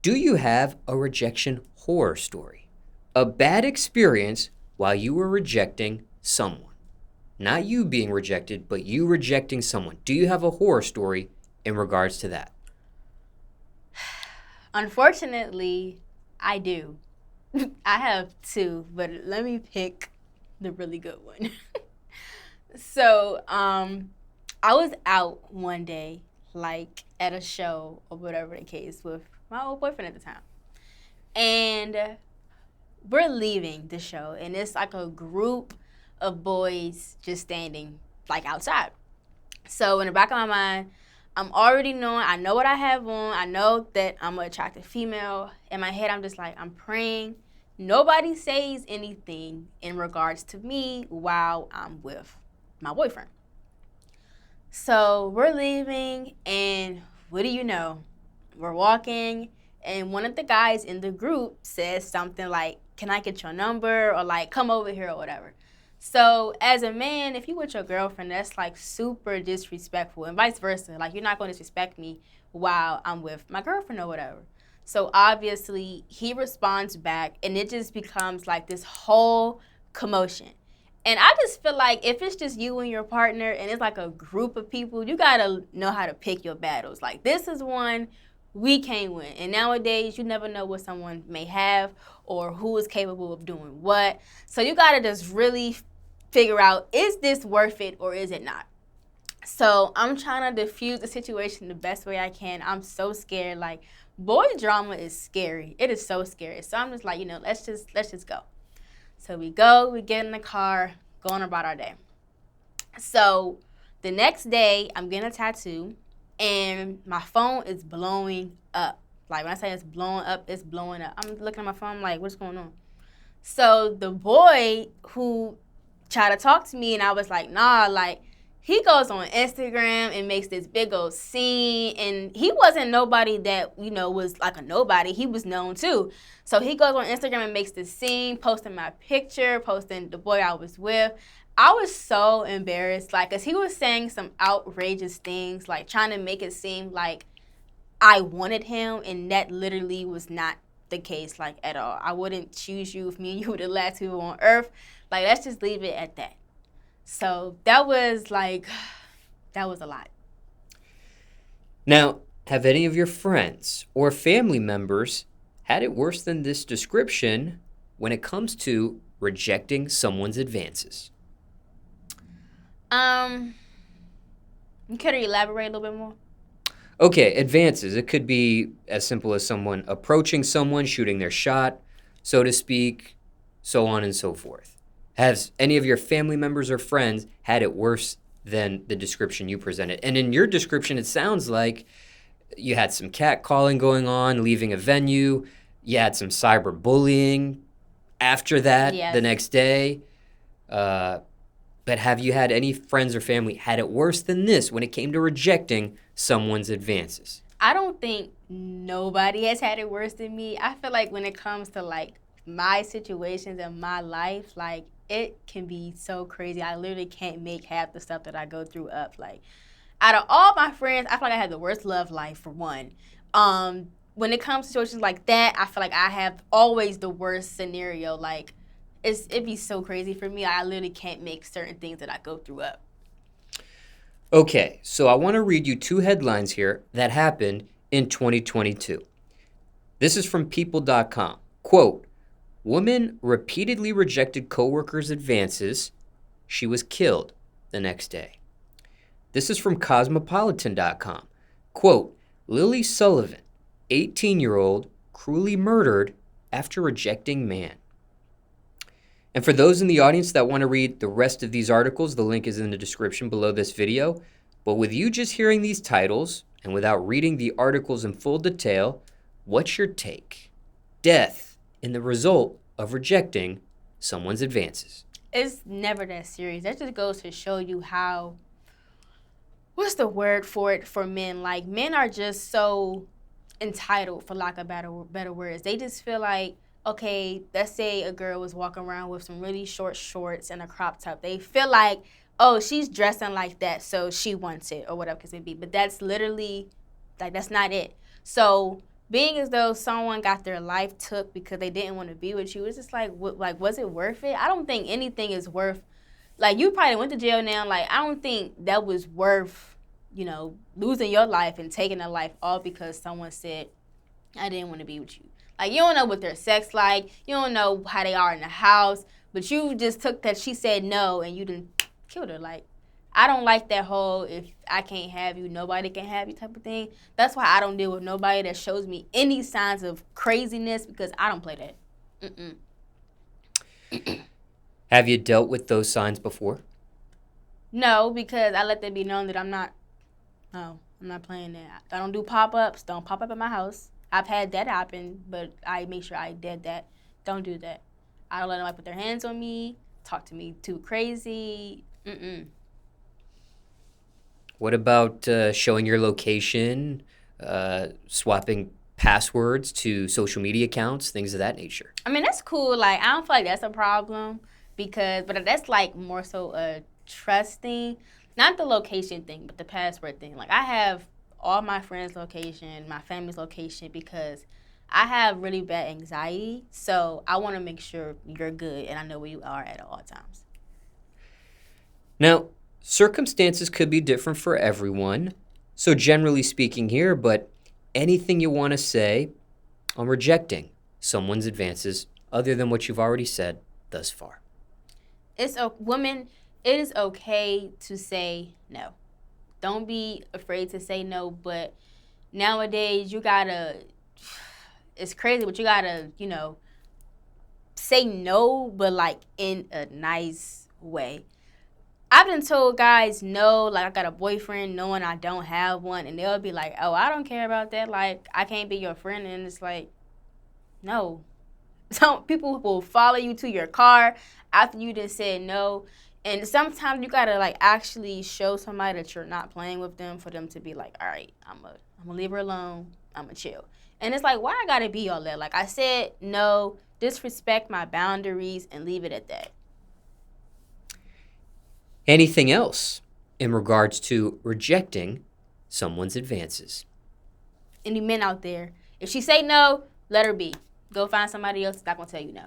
Do you have a rejection horror story? A bad experience while you were rejecting someone. Not you being rejected, but you rejecting someone. Do you have a horror story in regards to that? Unfortunately, I do. I have two, but let me pick the really good one. So, I was out one day, like at a show or whatever the case, with my old boyfriend at the time. And we're leaving the show, and it's like a group of boys just standing like outside. So in the back of my mind, I'm already knowing, I know what I have on. I know that I'm an attractive female. In my head, I'm just like, I'm praying nobody says anything in regards to me while I'm with my boyfriend. So we're leaving, and what do you know? We're walking, and one of the guys in the group says something like, "Can I get your number?" or like, "Come over here," or whatever. So as a man, if you with your girlfriend, that's like super disrespectful, and vice versa. Like, you're not going to disrespect me while I'm with my girlfriend or whatever. So obviously he responds back, and it just becomes like this whole commotion. And I just feel like if it's just you and your partner and it's like a group of people, you gotta know how to pick your battles. Like, this is one we can't win. And nowadays, you never know what someone may have or who is capable of doing what. So you gotta just really figure out, is this worth it or is it not? So I'm trying to diffuse the situation the best way I can. I'm so scared. Like, boy drama is scary. It is so scary. So I'm just like, let's just go. So we go, we get in the car, going about our day. So the next day, I'm getting a tattoo, and my phone is blowing up. Like, when I say it's blowing up, it's blowing up. I'm looking at my phone, like, what's going on? So the boy who tried to talk to me, and I was like, nah, like, he goes on Instagram and makes this big old scene, and he wasn't nobody that, was like a nobody. He was known too. So he goes on Instagram and makes this scene, posting my picture, posting the boy I was with. I was so embarrassed, like, because he was saying some outrageous things, like trying to make it seem like I wanted him, and that literally was not the case, like, at all. I wouldn't choose you if me and you were the last people on earth. Like, let's just leave it at that. So that was like, that was a lot. Now, have any of your friends or family members had it worse than this description when it comes to rejecting someone's advances? You could elaborate a little bit more? Okay, advances. It could be as simple as someone approaching someone, shooting their shot, so to speak, so on and so forth. Has any of your family members or friends had it worse than the description you presented? And in your description, it sounds like you had some catcalling going on, leaving a venue. You had some cyberbullying after that, Yes. the next day. But have you had any friends or family had it worse than this when it came to rejecting someone's advances? I don't think nobody has had it worse than me. I feel like when it comes to, like, my situations in my life, like, it can be so crazy. I literally can't make half the stuff that I go through up. Like, out of all my friends, I feel like I had the worst love life, for one. When it comes to situations like that, I feel like I have always the worst scenario. Like, it'd be so crazy for me. I literally can't make certain things that I go through up. Okay, so I want to read you two headlines here that happened in 2022. This is from people.com. Quote, woman repeatedly rejected coworkers' advances. She was killed the next day. This is from cosmopolitan.com. Quote, Lily Sullivan, 18-year-old, cruelly murdered after rejecting man. And for those in the audience that want to read the rest of these articles, the link is in the description below this video. But with you just hearing these titles and without reading the articles in full detail, what's your take? Death in the result of rejecting someone's advances. It's never that serious. That just goes to show you how, what's the word for it for men? Like, men are just so entitled, for lack of better words. They just feel like, okay, let's say a girl was walking around with some really short shorts and a crop top. They feel like, oh, she's dressing like that, so she wants it, or whatever it may be. But that's literally, like, that's not it. So being as though someone got their life took because they didn't want to be with you, it's just like, was it worth it? I don't think anything is worth, like, you probably went to jail now. Like, I don't think that was worth, losing your life and taking a life all because someone said, I didn't want to be with you. Like, you don't know what their sex like. You don't know how they are in the house. But you just took that she said no and you didn't killed her. Like, I don't like that whole if I can't have you, nobody can have you type of thing. That's why I don't deal with nobody that shows me any signs of craziness because I don't play that. Have you dealt with those signs before? No, because I let them be known that I'm not playing that. I don't do pop-ups. Don't pop up at my house. I've had that happen, but I make sure I did that. Don't do that. I don't let nobody put their hands on me, talk to me too crazy. What about showing your location, swapping passwords to social media accounts, things of that nature? I mean, that's cool. Like, I don't feel like that's a problem but that's like more so a trust thing. Not the location thing, but the password thing. Like, I have all my friends' location, my family's location because I have really bad anxiety. So I want to make sure you're good and I know where you are at all times. Now, circumstances could be different for everyone. So generally speaking here, but anything you want to say on rejecting someone's advances other than what you've already said thus far? Women, it is okay to say no. Don't be afraid to say no, but nowadays it's crazy, but you gotta, say no, but like in a nice way. I've been told guys no, like I got a boyfriend knowing I don't have one, and they'll be like, oh, I don't care about that, like I can't be your friend, and it's like, no. Some people will follow you to your car after you just said no. And sometimes you gotta like actually show somebody that you're not playing with them for them to be like, all right, I'm gonna leave her alone. I'm gonna chill. And it's like, why I gotta be all that? Like I said, no, disrespect my boundaries and leave it at that. Anything else in regards to rejecting someone's advances? Any men out there, if she say no, let her be. Go find somebody else that's not gonna tell you no.